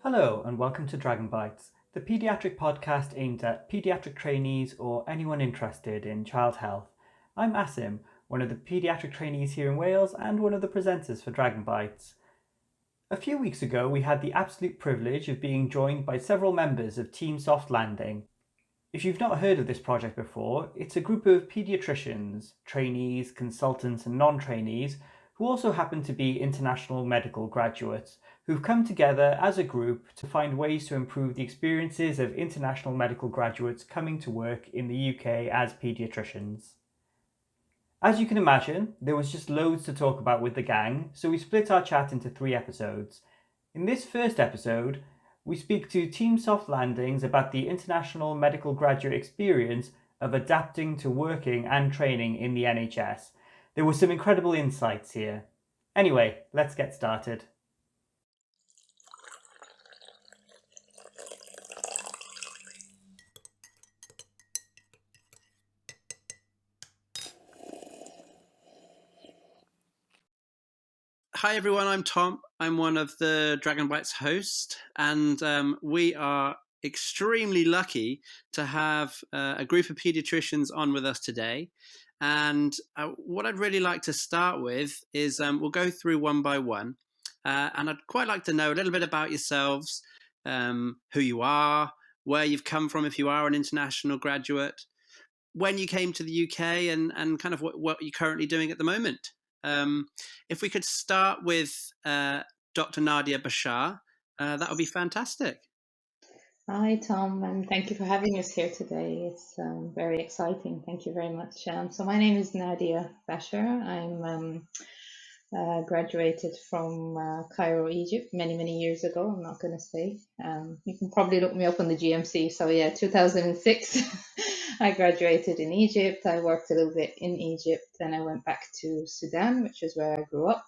Hello, and welcome to Dragon Bytes, the paediatric podcast aimed at paediatric trainees or anyone interested in child health. I'm Assim, one of the paediatric trainees here in Wales and one of the presenters for Dragon Bytes. A few weeks ago, we had the absolute privilege of being joined by several members of Team Soft Landing. If you've not heard of this project before, it's a group of paediatricians, trainees, consultants, and non trainees who also happen to be international medical graduates who've come together as a group to find ways to improve the experiences of international medical graduates coming to work in the UK as paediatricians. As you can imagine, there was just loads to talk about with the gang, so we split our chat into 3 episodes. In this first episode, we speak to Team Soft Landings about the international medical graduate experience of adapting to working and training in the NHS. There were some incredible insights here. Anyway, let's get started. Hi everyone, I'm Tom. I'm one of the Dragon Bytes hosts, and we are extremely lucky to have a group of paediatricians on with us today. And what I'd really like to start with is we'll go through one by one, and I'd quite like to know a little bit about yourselves, who you are, where you've come from if you are an international graduate, when you came to the UK, and kind of what you're currently doing at the moment. If we could start with Dr. Nadia Baasher, that would be fantastic. Hi, Tom, and thank you for having us here today. It's very exciting. Thank you very much. So my name is Nadia Baasher. I'm graduated from Cairo, Egypt, many years ago. I'm not going to say. You can probably look me up on the GMC. So yeah, 2006, I graduated in Egypt. I worked a little bit in Egypt, then I went back to Sudan, which is where I grew up.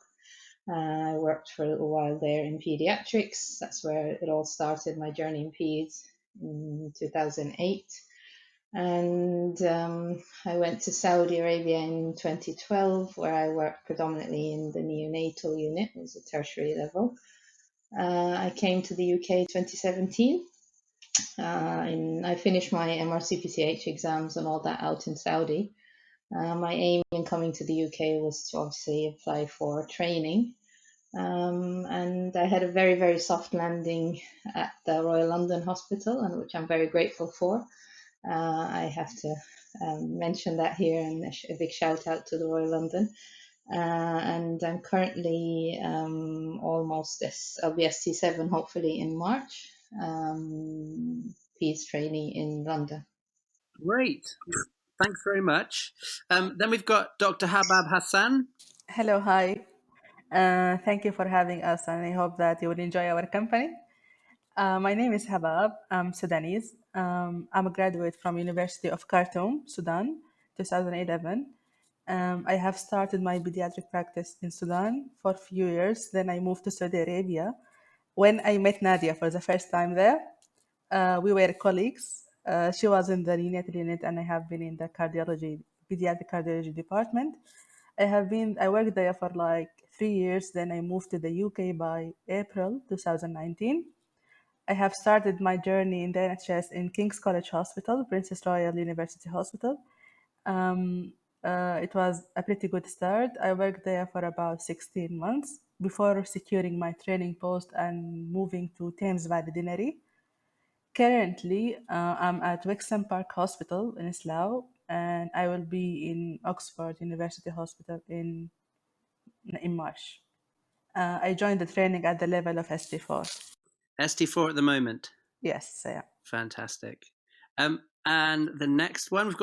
I worked for a little while there in pediatrics. That's where it all started, my journey in peds in 2008. And I went to Saudi Arabia in 2012, where I worked predominantly in the neonatal unit. It was a tertiary level. I came to the UK 2017. I finished my MRCPCH exams and all that out in Saudi. My aim in coming to the UK was to obviously apply for training. And I had a very soft landing at the Royal London Hospital, and which I'm very grateful for. I have to mention that here, and a big shout out to the Royal London. And I'm currently almost I'll be ST7 hopefully in March, PEDS trainee in London. Great. Thanks very much. Then we've got Dr. Habab Hassan. Hello, hi. Thank you for having us, and I hope that you will enjoy our company. My name is Habab. I'm Sudanese. I'm a graduate from University of Khartoum, Sudan, 2011. I have started my pediatric practice in Sudan for a few years. Then I moved to Saudi Arabia. When I met Nadia for the first time there, we were colleagues. She was in the neonatal unit, and I have been in the pediatric cardiology department. I worked there for like 3 years. Then I moved to the UK by April 2019. I have started my journey in the NHS in King's College Hospital, Princess Royal University Hospital. It was a pretty good start. I worked there for about 16 months before securing my training post and moving to Thames Valley Dinnery. Currently, I'm at Wixham Park Hospital in Slough, and I will be in Oxford University Hospital in March. I joined the training at the level of ST4. ST4 at the moment. Yes, yeah. Fantastic. And the next one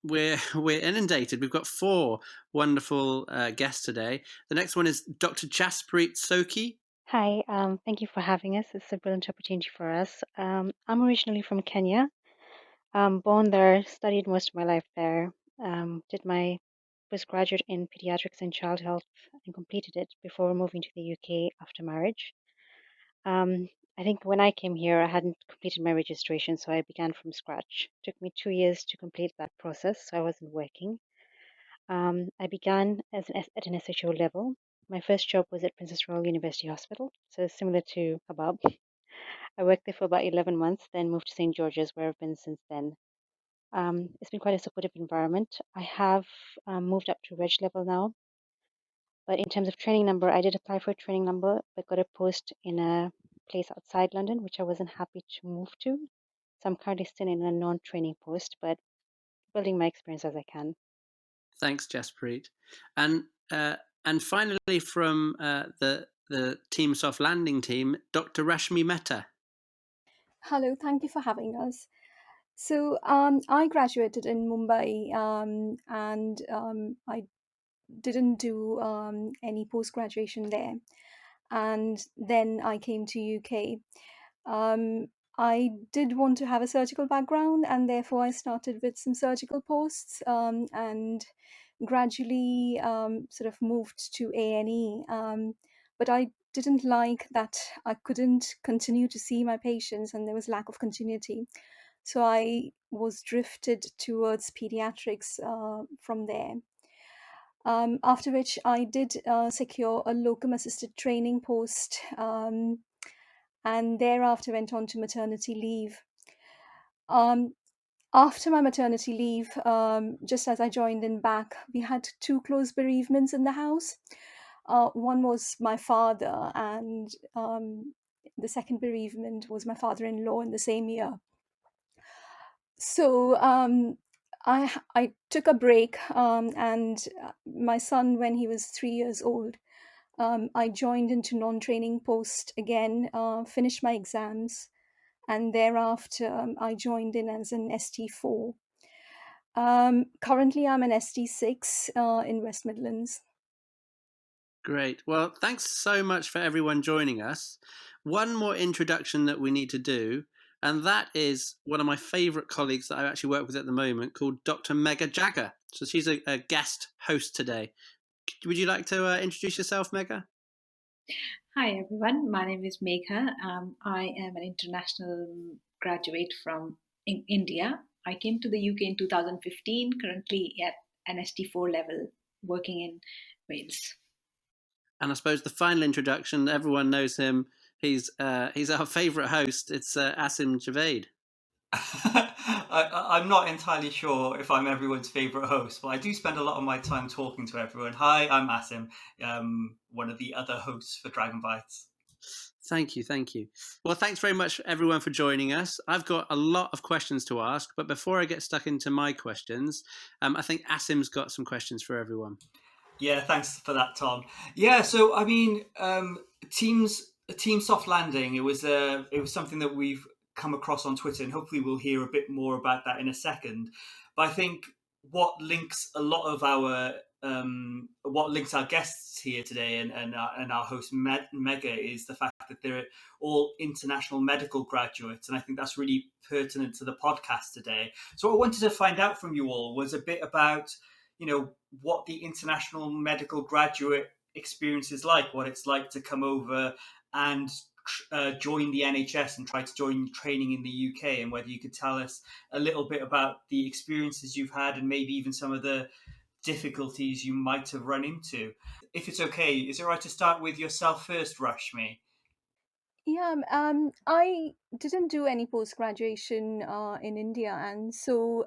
we're inundated. We've got 4 wonderful guests today. The next one is Dr. Jaspreet Sokhi. Hi, thank you for having us. It's a brilliant opportunity for us. I'm originally from Kenya. Born there, studied most of my life there. Did my postgraduate in pediatrics and child health and completed it before moving to the UK after marriage. I think when I came here, I hadn't completed my registration, so I began from scratch. Took me 2 years to complete that process, so I wasn't working. I began at an SHO level. My first job was at Princess Royal University Hospital, so similar to Habab. I worked there for about 11 months, then moved to St. George's, where I've been since then. It's been quite a supportive environment. I have moved up to reg level now, but in terms of training number, I did apply for a training number, but got a post in a place outside London, which I wasn't happy to move to. So I'm currently still in a non-training post, but building my experience as I can. Thanks, Jaspreet. And finally, from the Team Soft Landing team, Dr. Rashmi Mehta. Hello, thank you for having us. So I graduated in Mumbai and I didn't do any post graduation there, and then I came to UK. I did want to have a surgical background, and therefore I started with some surgical posts and gradually sort of moved to A&E. But I didn't like that I couldn't continue to see my patients, and there was lack of continuity. So I was drifted towards pediatrics from there. After which I did secure a locum assisted training post, and thereafter went on to maternity leave. After my maternity leave, just as I joined in back, we had two close bereavements in the house. One was my father, and the second bereavement was my father-in-law in the same year. So I took a break, and my son, when he was 3 years old, I joined into non-training post again, finished my exams, and thereafter I joined in as an ST4. Currently, I'm an ST6 in West Midlands. Great. Well, thanks so much for everyone joining us. One more introduction that we need to do, and that is one of my favourite colleagues that I actually work with at the moment, called Dr. Megha Jagga. So she's a guest host today. Would you like to introduce yourself, Megha? Hi everyone, my name is Megha. I am an international graduate from India. I came to the UK in 2015, currently at an ST4 level, working in Wales. And I suppose the final introduction, everyone knows him. He's our favourite host. It's Assim Javaid. I'm not entirely sure if I'm everyone's favourite host, but I do spend a lot of my time talking to everyone. Hi, I'm Assim, one of the other hosts for Dragon Bytes. Thank you. Well, thanks very much, everyone, for joining us. I've got a lot of questions to ask, but before I get stuck into my questions, I think Asim's got some questions for everyone. Yeah, thanks for that, Tom. Yeah, so I mean, Team Soft Landing. It was something that we've come across on Twitter, and hopefully we'll hear a bit more about that in a second. But I think what links a lot of our what links our guests here today and our host Megha is the fact that they're all international medical graduates, and I think that's really pertinent to the podcast today. So what I wanted to find out from you all was a bit about, you know, what the international medical graduate experience is like, what it's like to come over and join the NHS and try to join training in the UK, and whether you could tell us a little bit about the experiences you've had and maybe even some of the difficulties you might have run into. If it's okay, is it right to start with yourself first, Rashmi? Yeah, I didn't do any post graduation in India, and so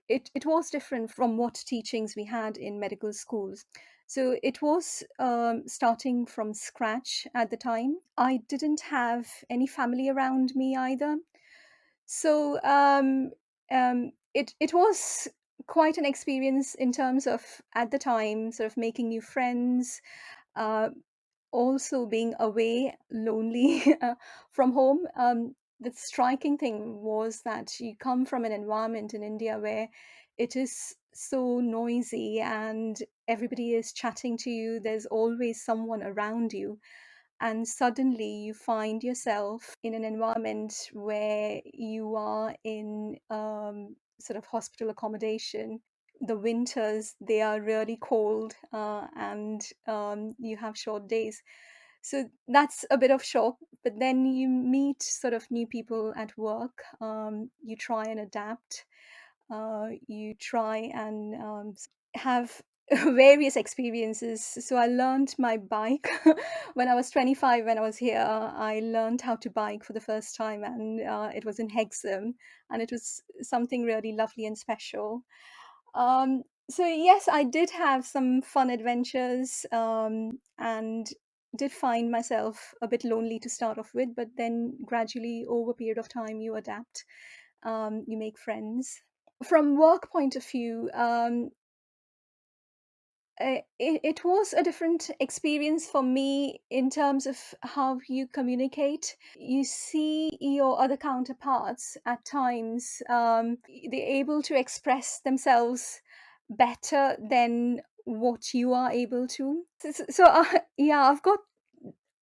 it was different from what teachings we had in medical schools. So it was starting from scratch at the time. I didn't have any family around me either, so it was quite an experience in terms of, at the time, sort of making new friends. Uh, Also being away, lonely from home. The striking thing was that you come from an environment in India where it is so noisy and everybody is chatting to you. There's always someone around you. And suddenly you find yourself in an environment where you are in sort of hospital accommodation. The winters, they are really cold, and you have short days. So that's a bit of shock. But then you meet sort of new people at work. You try and adapt. You try and have various experiences. So I learned my bike when I was 25. When I was here, I learned how to bike for the first time, and it was in Hexham, and it was something really lovely and special. So yes, I did have some fun adventures, and did find myself a bit lonely to start off with, but then gradually over a period of time you adapt, you make friends. From work point of view, it was a different experience for me in terms of how you communicate. You see your other counterparts at times, they're able to express themselves better than what you are able to. Yeah, I've got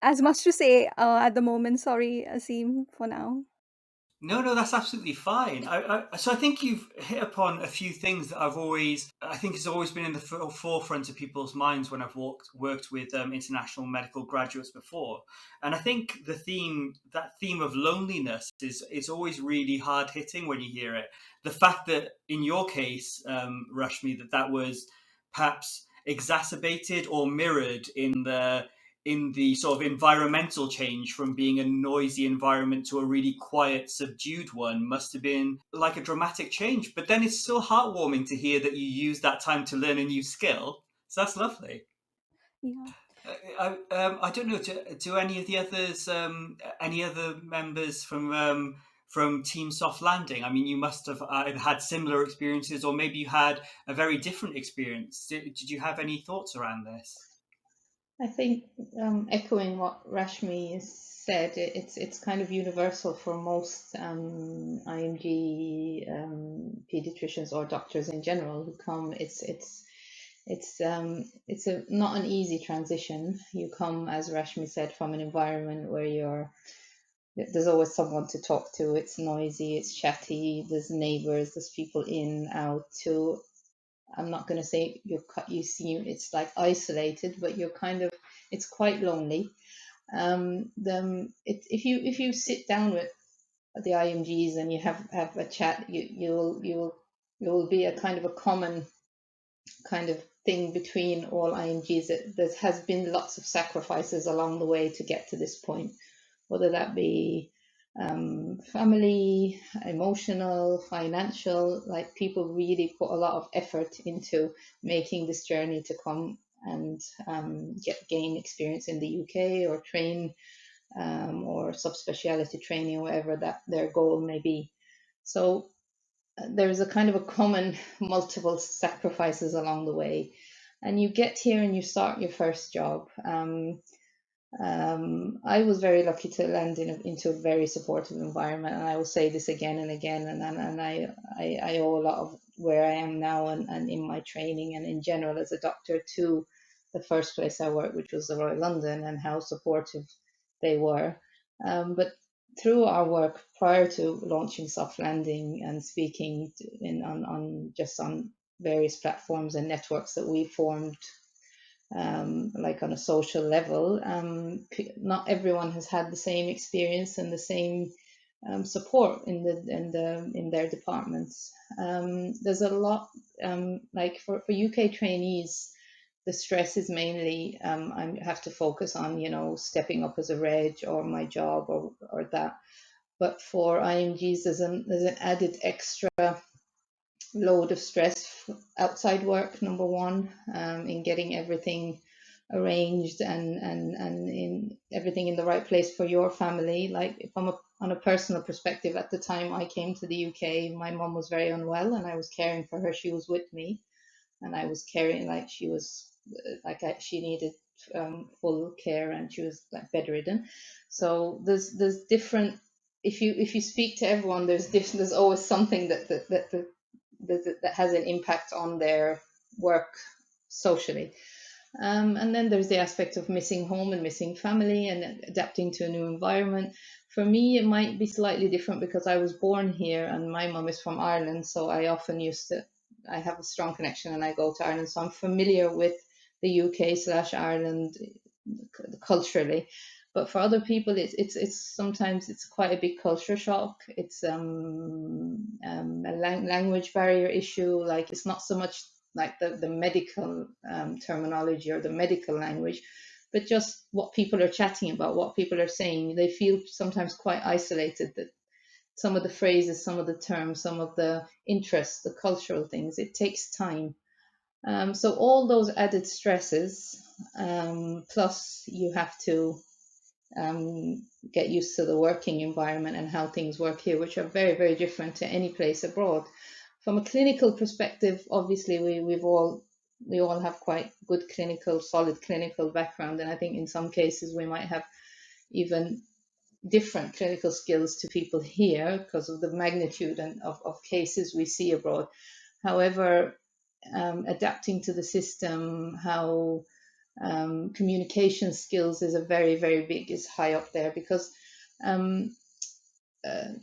as much to say at the moment. Sorry, Assim, for now. No, no, that's absolutely fine. So I think you've hit upon a few things that I think has always been in the forefront of people's minds when I've worked with international medical graduates before. And I think that theme of loneliness is always really hard hitting when you hear it. The fact that in your case, Rashmi, that was perhaps exacerbated or mirrored in the sort of environmental change from being a noisy environment to a really quiet, subdued one must have been like a dramatic change. But then it's still heartwarming to hear that you use that time to learn a new skill. So that's lovely. Yeah. I don't know. Do any of the others, any other members from Team Soft Landing? I mean, you must have had similar experiences, or maybe you had a very different experience. Did you have any thoughts around this? I think echoing what Rashmi said, it's kind of universal for most IMG pediatricians or doctors in general who come. It's not an easy transition. You come, as Rashmi said, from an environment where there's always someone to talk to. It's noisy, it's chatty. There's neighbors, there's people in, out. To I'm not going to say you seem it's like isolated, but it's quite lonely. If you sit down with the IMGs and you have a chat, you'll be a kind of a common kind of thing between all IMGs. That there has been lots of sacrifices along the way to get to this point, whether that be family, emotional, financial. Like, people really put a lot of effort into making this journey to come and gain experience in the UK or train or subspecialty training, whatever that their goal may be. So there's a kind of a common multiple sacrifices along the way, and you get here and you start your first job. I was very lucky to land into a very supportive environment, and I will say this again and again. And I owe a lot of where I am now and in my training and in general as a doctor to the first place I worked, which was the Royal London, and how supportive they were. But through our work prior to launching Soft Landing and speaking on various platforms and networks that we formed, like on a social level, not everyone has had the same experience and the same support in their departments. There's a lot, like for UK trainees, the stress is mainly I have to focus on, stepping up as a reg or my job or that. But for IMGs, there's an added extra load of stress outside work, number one, in getting everything arranged and in everything in the right place for your family. Like, if I'm on a personal perspective, at the time I came to the UK, my mom was very unwell and I was caring for her. She was with me and I was caring, like, she was she needed full care and she was like bedridden. So there's different, if you speak to everyone, there's always something that has an impact on their work socially. And then there's the aspect of missing home and missing family and adapting to a new environment. For me, it might be slightly different because I was born here and my mum is from Ireland. So I have a strong connection and I go to Ireland. So I'm familiar with the UK/Ireland culturally. But for other people, it's sometimes it's quite a big culture shock. It's a language barrier issue. Like, it's not so much like the medical terminology or the medical language, but just what people are chatting about, what people are saying. They feel sometimes quite isolated, that some of the phrases, some of the terms, some of the interests, the cultural things, it takes time. So all those added stresses, plus you have to get used to the working environment and how things work here, which are very, very different to any place abroad. From a clinical perspective, obviously we all have quite good solid clinical background, and I think in some cases we might have even different clinical skills to people here because of the magnitude of cases we see abroad. However, adapting to the system, how communication skills is is high up there, because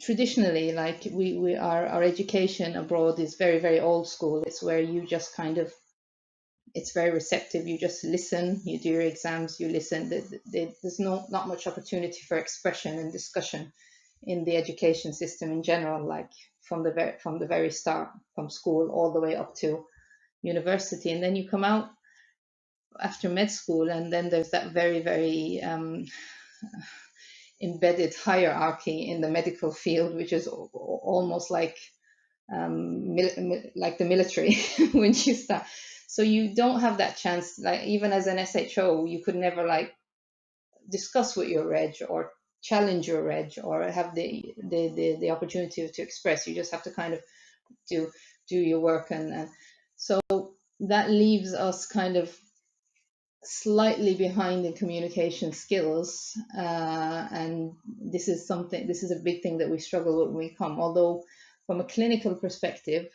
traditionally, like our education abroad is very, very old school. It's where you just kind of, it's very receptive. You just listen, you do your exams, you listen. There's not much opportunity for expression and discussion in the education system in general, like from the very start, from school all the way up to university. And then you come out after med school, and then there's that very, very embedded hierarchy in the medical field, which is almost like the military when you start. So you don't have that chance. Like even as an SHO, you could never like discuss with your reg or challenge your reg or have the opportunity to express. You just have to kind of do your work, and so that leaves us kind of slightly behind in communication skills, and this is a big thing that we struggle with when we come. Although from a clinical perspective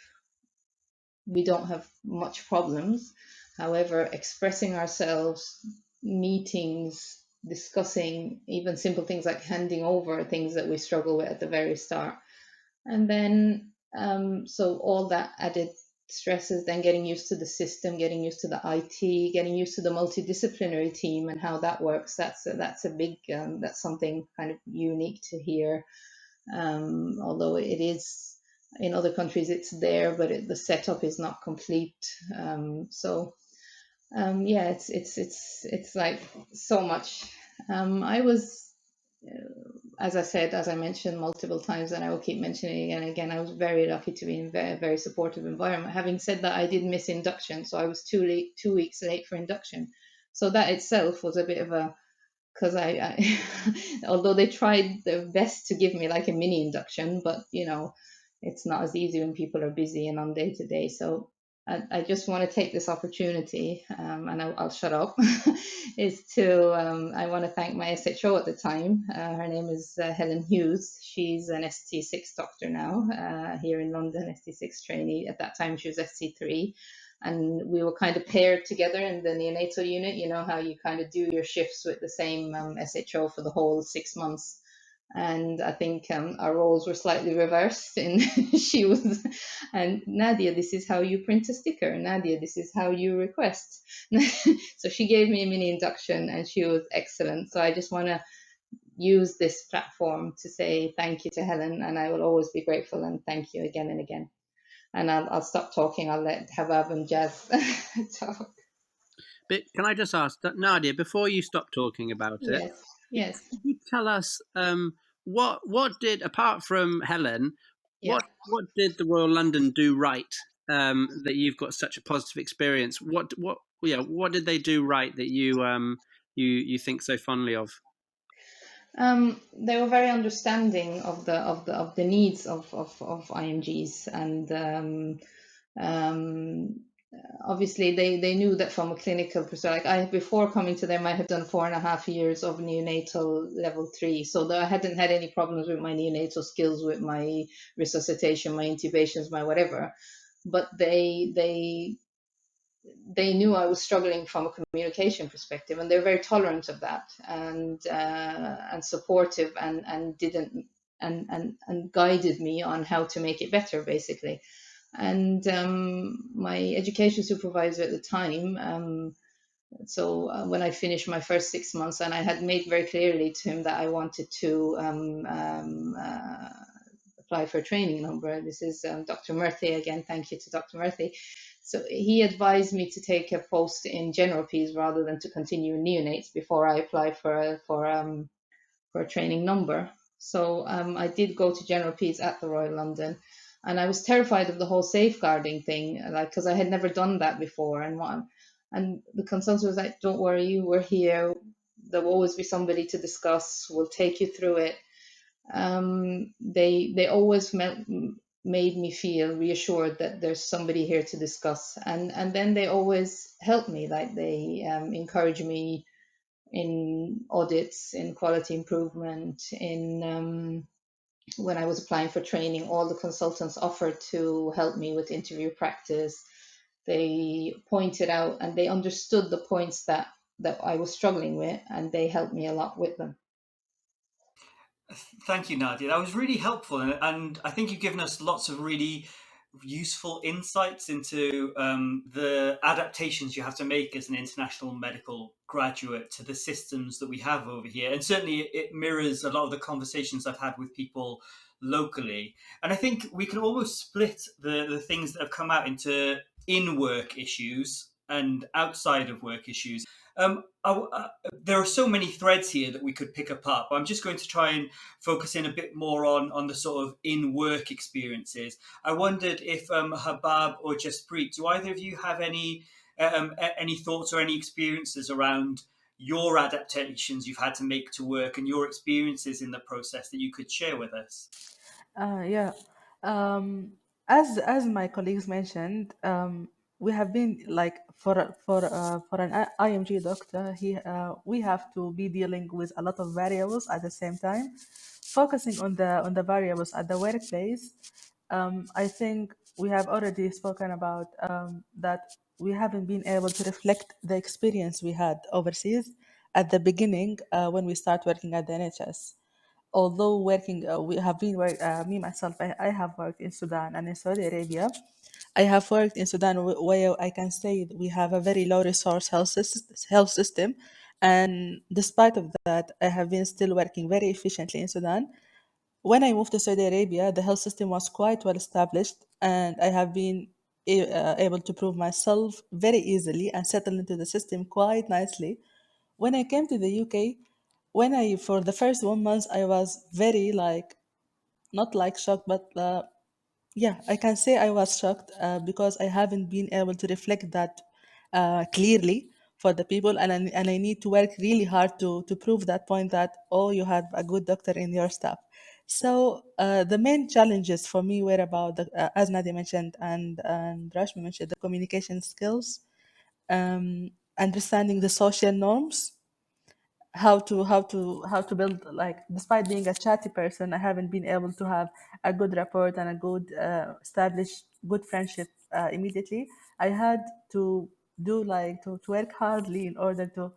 we don't have much problems. However, expressing ourselves, meetings, discussing even simple things like handing over, things that we struggle with at the very start. And then so all that added stresses, then getting used to the system, getting used to the IT, getting used to the multidisciplinary team and how that works. That's a big that's something kind of unique to here, although it is in other countries it's there, but the setup is not complete. Yeah, it's like so much. I was as I mentioned multiple times, and I will keep mentioning it again and again, I was very lucky to be in a very, very supportive environment. Having said that, I did miss induction, so I was 2 weeks late for induction. So that itself was a bit of a, because I although they tried their best to give me like a mini induction, but it's not as easy when people are busy and on day to day. So I just want to take this opportunity, and I'll shut up, is to, I want to thank my SHO at the time. Her name is Helen Hughes. She's an ST6 doctor now, here in London, ST6 trainee. At that time, she was ST3. And we were kind of paired together in the neonatal unit. You know how you kind of do your shifts with the same SHO for the whole 6 months. And I think our roles were slightly reversed. And she was, and Nadia, this is how you print a sticker. Nadia, this is how you request. So she gave me a mini induction, and she was excellent. So I just want to use this platform to say thank you to Helen, and I will always be grateful and thank you again and again. And I'll stop talking. I'll let Habab and Jazz talk. But can I just ask, Nadia, before you stop talking about it, Yes. Could you tell us what did, apart from Helen, what did the Royal London do right, that you've got such a positive experience? What did they do right that you think so fondly of? They were very understanding of the needs of IMGs, and obviously they knew that from a clinical perspective. Like before coming to them, I had done 4.5 years of neonatal level 3, so I hadn't had any problems with my neonatal skills, with my resuscitation, my intubations, my whatever. But they knew I was struggling from a communication perspective, and they're very tolerant of that, and supportive, and didn't and guided me on how to make it better, basically. And my education supervisor at the time, so when I finished my first 6 months, and I had made very clearly to him that I wanted to apply for a training number. This is Dr. Murthy again. Thank you to Dr. Murthy. So he advised me to take a post in general peds rather than to continue in neonates before I applied for a training number. So I did go to general peds at the Royal London, and I was terrified of the whole safeguarding thing, like because I had never done that before. And the consultant was like, "Don't worry, we're here. There will always be somebody to discuss. We'll take you through it." They always made me feel reassured that there's somebody here to discuss, and then they always help me, like they encourage me in audits, in quality improvement, in when I was applying for training, all the consultants offered to help me with interview practice. They pointed out and they understood the points that I was struggling with, and they helped me a lot with them. Thank you, Nadia. That was really helpful, and I think you've given us lots of really useful insights into the adaptations you have to make as an international medical graduate to the systems that we have over here. And certainly it mirrors a lot of the conversations I've had with people locally. And I think we can almost split the things that have come out into in-work issues and outside of work issues. There are so many threads here that we could pick apart, but I'm just going to try and focus in a bit more on the sort of in-work experiences. I wondered if Habab or Jaspreet, do either of you have any thoughts or any experiences around your adaptations you've had to make to work and your experiences in the process that you could share with us? Yeah. Um, as my colleagues mentioned, we have been like for an IMG doctor, we have to be dealing with a lot of variables at the same time. Focusing on the variables at the workplace, I think we have already spoken about that we haven't been able to reflect the experience we had overseas at the beginning when we start working at the NHS. Although working, we have been me myself, I have worked in Sudan and in Saudi Arabia. I have worked in Sudan where I can say that we have a very low resource health system, and despite of that, I have been still working very efficiently in Sudan. When I moved to Saudi Arabia, the health system was quite well established, and I have been able to prove myself very easily and settle into the system quite nicely. When I came to the UK, when I for the first 1 month, I was very like not like shocked, but yeah, I can say I was shocked because I haven't been able to reflect that clearly for the people, and I need to work really hard to prove that point that oh, you have a good doctor in your staff. So the main challenges for me were about as Nadia mentioned and Rashmi mentioned, the communication skills, understanding the social norms, how to build, like, despite being a chatty person, I haven't been able to have a good rapport and a good establish good friendship immediately. I had to do like to work hardly in order to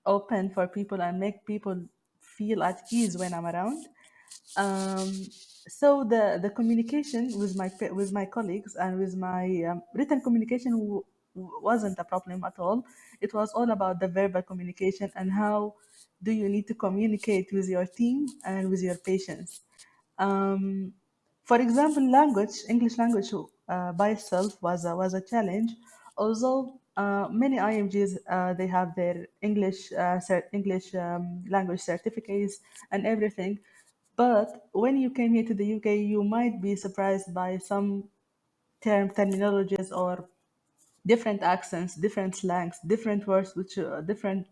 open for people and make people feel at ease when I'm around. um, so the communication with with my colleagues and with my written communication wasn't a problem at all. It was all about the verbal communication and how do you need to communicate with your team and with your patients. Um, for example, English language by itself was a challenge. Although many IMGs they have their English language certificates and everything, but when you came here to the UK, you might be surprised by some terminologies or different accents, different slangs, different words, which different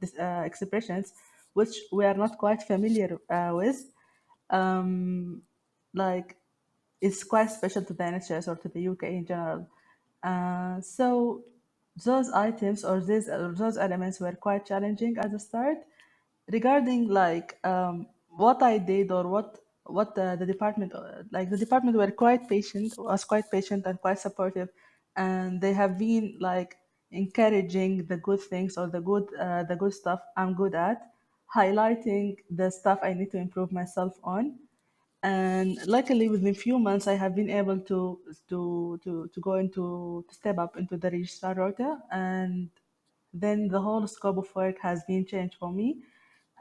expressions, which we are not quite familiar with. Um, like it's quite special to the NHS or to the UK in general. So those items or those elements were quite challenging at the start. Regarding like what I did or what the department like the department were quite patient was quite patient and quite supportive, and they have been like encouraging the good things or the good stuff I'm good at, highlighting the stuff I need to improve myself on. And luckily within few months I have been able to go into to step up into the registrar rota, and then the whole scope of work has been changed for me.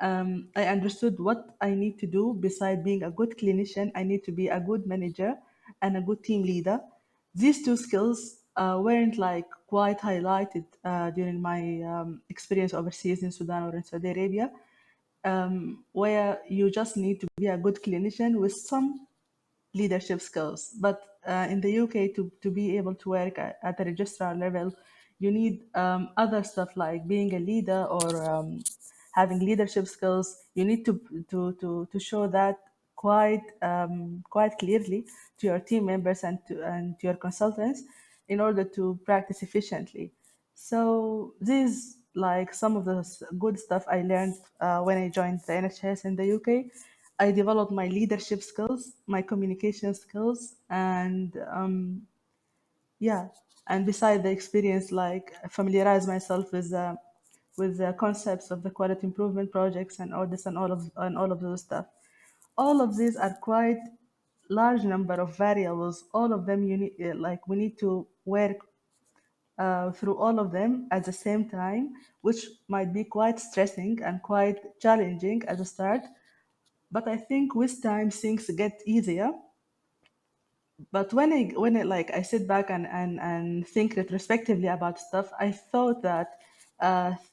I understood what I need to do. Beside being a good clinician, I need to be a good manager and a good team leader. These two skills weren't like quite highlighted during my experience overseas in Sudan or in Saudi Arabia, where you just need to be a good clinician with some leadership skills. But in the UK, to be able to work at a registrar level, you need other stuff like being a leader or having leadership skills. You need to show that quite clearly to your team members and to your consultants in order to practice efficiently. So these like some of the good stuff I learned when I joined the NHS in the UK. I developed my leadership skills, my communication skills, and yeah. And beside the experience, like familiarize myself with the concepts of the quality improvement projects and all this and all of those stuff. All of these are quite large number of variables. All of them you need like we need to work through all of them at the same time, which might be quite stressing and quite challenging at the start. But I think with time things get easier. But when I like I sit back and think retrospectively about stuff, I thought that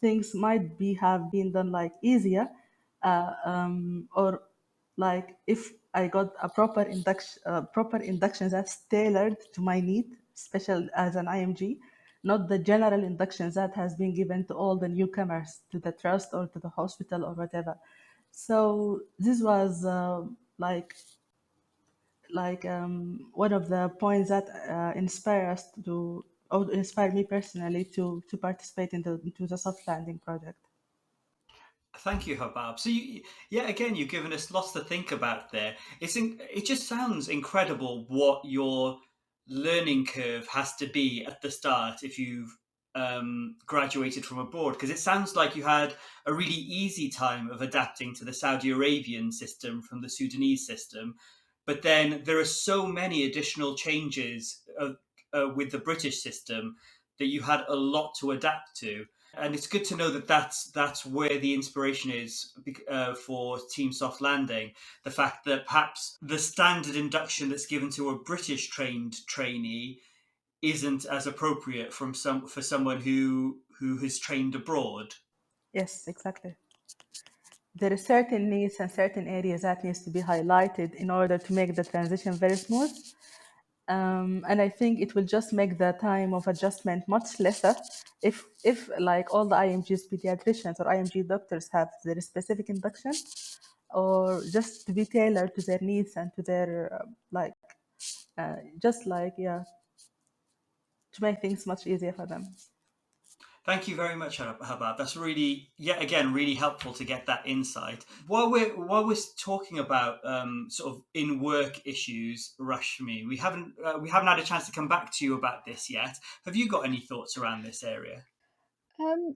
things might be have been done like easier, or like if I got a proper induction that's tailored to my need, special as an IMG, not the general inductions that has been given to all the newcomers to the trust or to the hospital or whatever. So this was one of the points that inspire us to or inspire me personally to participate into the soft landing project. Thank you, Habab. So, yeah, again, you've given us lots to think about there. It just sounds incredible what your learning curve has to be at the start if you've graduated from abroad, because it sounds like you had a really easy time of adapting to the Saudi Arabian system from the Sudanese system, but then there are so many additional changes with the British system that you had a lot to adapt to, and it's good to know that that's where the inspiration is for Team Soft Landing. The fact that perhaps the standard induction that's given to a British trained trainee isn't as appropriate for someone who has trained abroad. Yes, exactly. There are certain needs and certain areas that needs to be highlighted in order to make the transition very smooth. And I think it will just make the time of adjustment much lesser if like all the IMGs pediatricians or IMG doctors have their specific induction or just to be tailored to their needs and to their just like yeah, to make things much easier for them. Thank you very much, Habab. That's really, yet again, really helpful to get that insight. While we're talking about sort of in work issues, Rashmi, we haven't had a chance to come back to you about this yet. Have you got any thoughts around this area? Um,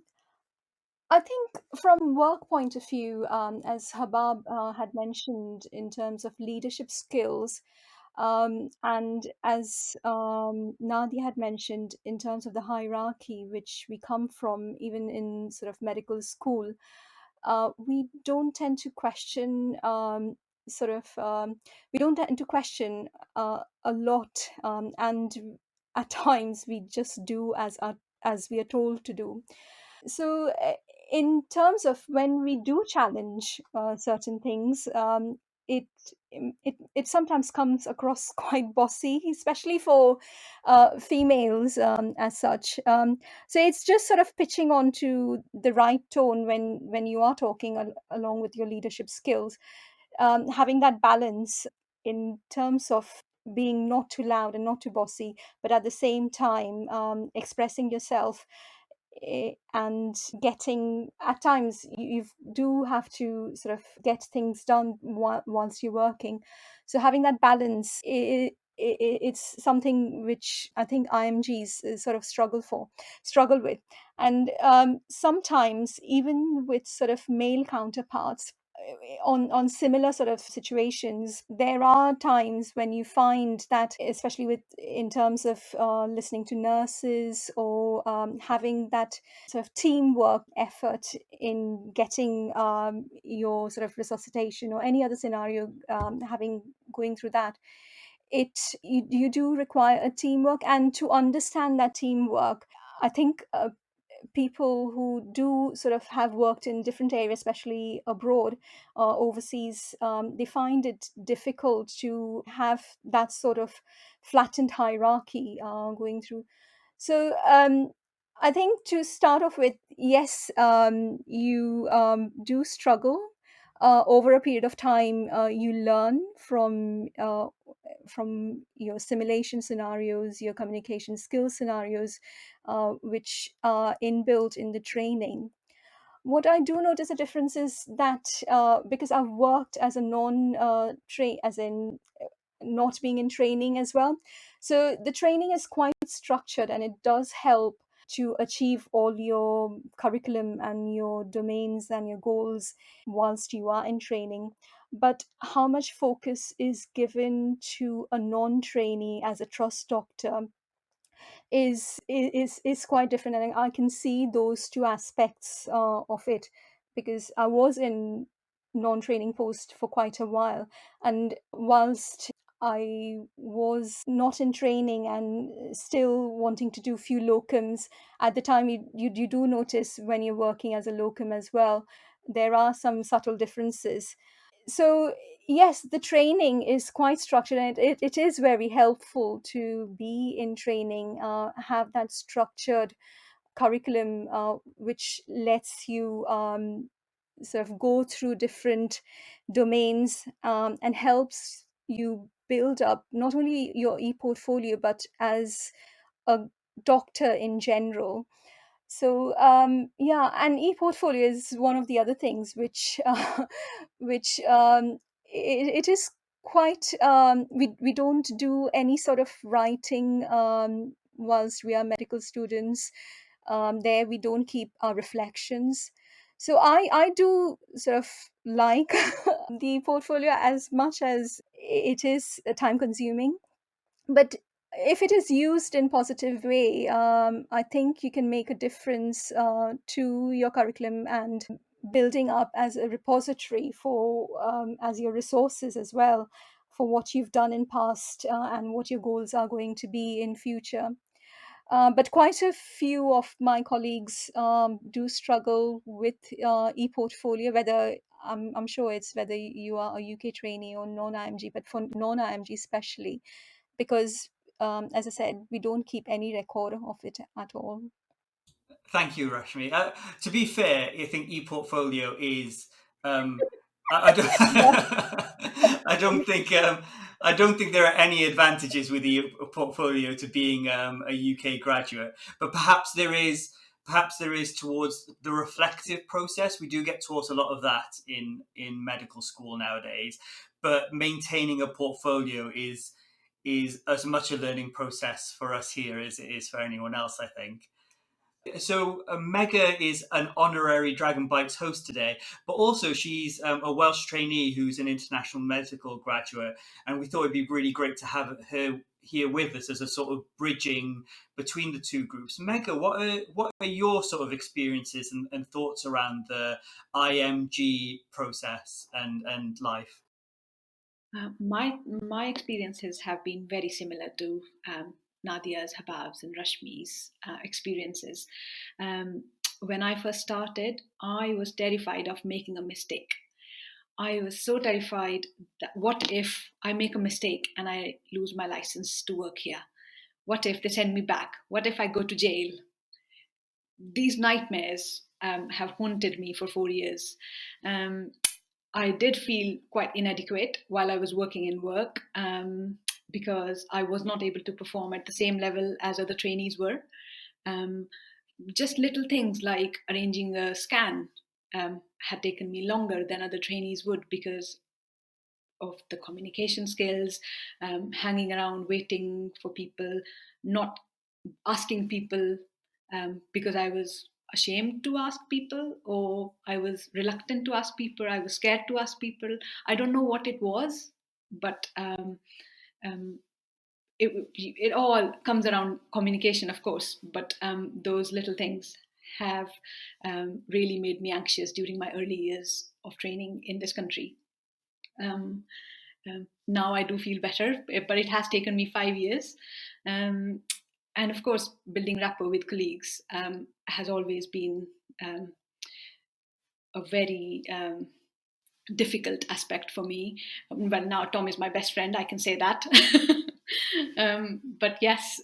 I think from work point of view, as Habab had mentioned in terms of leadership skills, and as Nadia had mentioned in terms of the hierarchy which we come from, even in sort of medical school, we don't tend to question we don't tend to question a lot, and at times we just do as we are told to do. So, in terms of when we do challenge certain things, it, it sometimes comes across quite bossy, especially for females as such. So it's just sort of pitching onto the right tone when you are talking along with your leadership skills, having that balance in terms of being not too loud and not too bossy, but at the same time expressing yourself, and getting at times you do have to sort of get things done whilst you're working. So having that balance, it's something which I think IMGs sort of struggle with. And sometimes even with sort of male counterparts, on similar sort of situations, there are times when you find that, especially with in terms of listening to nurses, or having that sort of teamwork effort in getting your sort of resuscitation or any other scenario, having going through that, you do require a teamwork, and to understand that teamwork, I think people who do sort of have worked in different areas, especially abroad, overseas, they find it difficult to have that sort of flattened hierarchy going through. So I think, to start off with, yes, you do struggle. Over a period of time, you learn from your simulation scenarios, your communication skills scenarios, which are inbuilt in the training. What I do notice a difference is that, because I've worked as a as in not being in training as well, so the training is quite structured, and it does help to achieve all your curriculum and your domains and your goals whilst you are in training. But how much focus is given to a non-trainee as a trust doctor is quite different, and I can see those two aspects of it, because I was in non-training post for quite a while, and whilst I was not in training and still wanting to do few locums at the time, you do notice when you're working as a locum as well, there are some subtle differences. So yes, the training is quite structured, and it is very helpful to be in training, have that structured curriculum, which lets you sort of go through different domains, and helps you build up not only your e-portfolio, but as a doctor in general. So yeah, and e-portfolio is one of the other things which which it is quite, we don't do any sort of writing whilst we are medical students. There we don't keep our reflections. So I do sort of like the portfolio, as much as it is time consuming, but if it is used in positive way, I think you can make a difference to your curriculum, and building up as a repository for, as your resources as well, for what you've done in past, and what your goals are going to be in future. But quite a few of my colleagues do struggle with e-portfolio, whether I'm sure it's whether you are a UK trainee or non-IMG, but for non-IMG especially, because as I said, we don't keep any record of it at all. Thank you, Rashmi. To be fair, I think ePortfolio is. I don't. I don't think. I don't think there are any advantages with the portfolio to being a UK graduate, but perhaps there is. Perhaps there is towards the reflective process. We do get taught a lot of that in medical school nowadays, but maintaining a portfolio is as much a learning process for us here as it is for anyone else, I think. So Megha is an honorary Dragon Bytes host today, but also she's a Welsh trainee who's an international medical graduate, and we thought it'd be really great to have her here with us as a sort of bridging between the two groups. Megha, what are your sort of experiences and thoughts around the IMG process and life? My experiences have been very similar to Nadia's, Habab's, and Rashmi's experiences. When I first started, I was terrified of making a mistake. I was so terrified that what if I make a mistake and I lose my license to work here? What if they send me back? What if I go to jail? These nightmares have haunted me for 4 years. I did feel quite inadequate while I was working in work, because I was not able to perform at the same level as other trainees were. Just little things like arranging a scan had taken me longer than other trainees would, because of the communication skills, hanging around waiting for people, not asking people, because I was ashamed to ask people, or I was reluctant to ask people. I was scared to ask people. I don't know what it was, but it all comes around communication, of course. But those little things have really made me anxious during my early years of training in this country. Now I do feel better, but it has taken me 5 years. And of course, building rapport with colleagues has always been a very difficult aspect for me. Well, now Tom is my best friend, I can say that. But yes,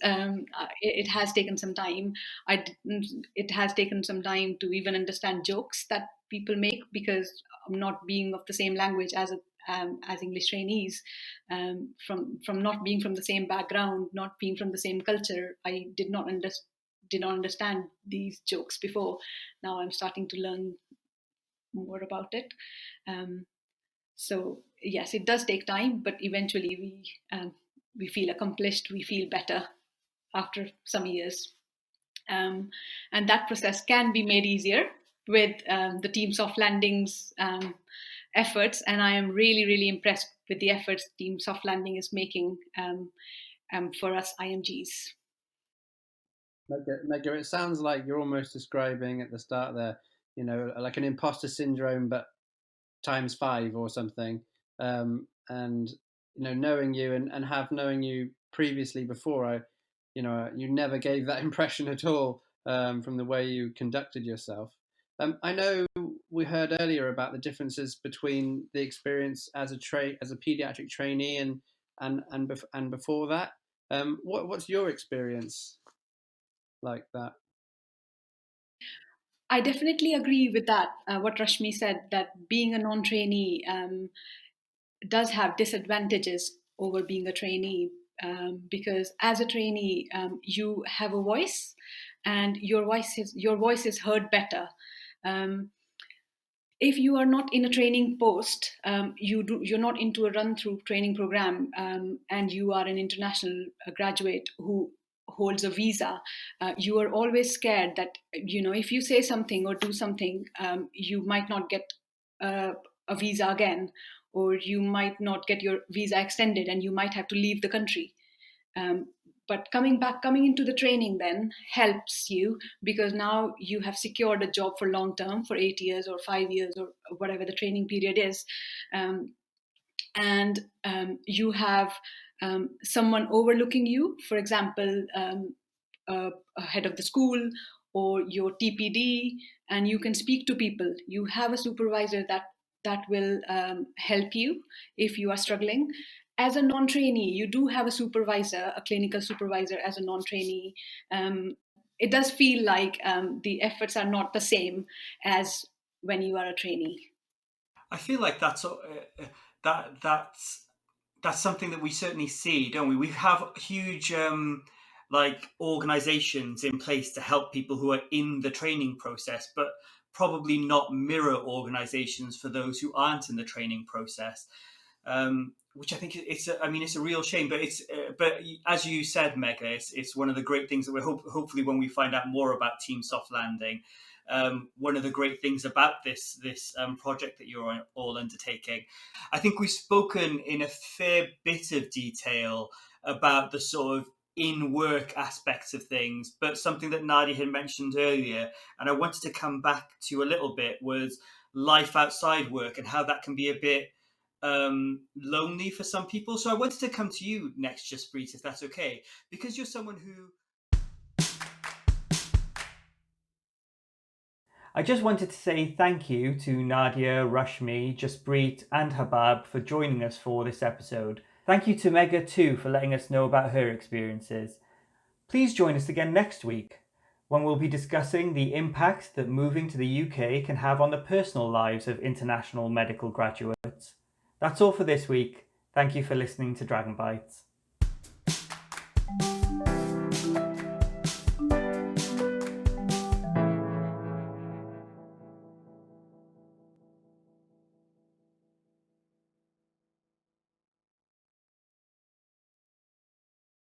it has taken some time. It has taken some time to even understand jokes that people make, because not being of the same language as English trainees, from not being from the same background, not being from the same culture, I did not understand these jokes before. Now I'm starting to learn more about it. So yes, it does take time, but eventually we feel accomplished, we feel better after some years. And that process can be made easier with the Team Soft Landing's efforts, and I am really, really impressed with the efforts Team Soft Landing is making for us IMGs. Megha, it sounds like you're almost describing at the start there, like an imposter syndrome, but times 5 or something. And knowing you and have knowing you previously before, you never gave that impression at all, from the way you conducted yourself. I know we heard earlier about the differences between the experience as a pediatric trainee and before that. What's your experience like that? I definitely agree with that. What Rashmi said, that being a non-trainee does have disadvantages over being a trainee, because as a trainee, you have a voice, and your voice is heard better. If you are not in a training post, you're not into a run-through training program, and you are an international graduate who holds a visa, you are always scared that if you say something or do something, you might not get a visa again, or you might not get your visa extended, and you might have to leave the country. But coming into the training then helps you, because now you have secured a job for long term, for 8 years or 5 years or whatever the training period is. And you have someone overlooking you, for example, a head of the school or your TPD, and you can speak to people. You have a supervisor that will help you if you are struggling. As a non-trainee, you do have a supervisor, a clinical supervisor as a non-trainee. It does feel like the efforts are not the same as when you are a trainee. I feel like that's something that we certainly see, don't we? We have huge organizations in place to help people who are in the training process, but probably not mirror organizations for those who aren't in the training process. Which I think it's a real shame, but but as you said, Megha, it's one of the great things that we hopefully when we find out more about Team Soft Landing, one of the great things about this project that you're all undertaking. I think we've spoken in a fair bit of detail about the sort of in-work aspects of things, but something that Nadia had mentioned earlier, and I wanted to come back to a little bit, was life outside work and how that can be a bit lonely for some people. So I wanted to come to you next, Jaspreet, if that's okay, because you're someone who... I just wanted to say thank you to Nadia, Rashmi, Jaspreet and Habab for joining us for this episode. Thank you to Megha too for letting us know about her experiences. Please join us again next week, when we'll be discussing the impact that moving to the UK can have on the personal lives of international medical graduates. That's all for this week. Thank you for listening to Dragon Bytes.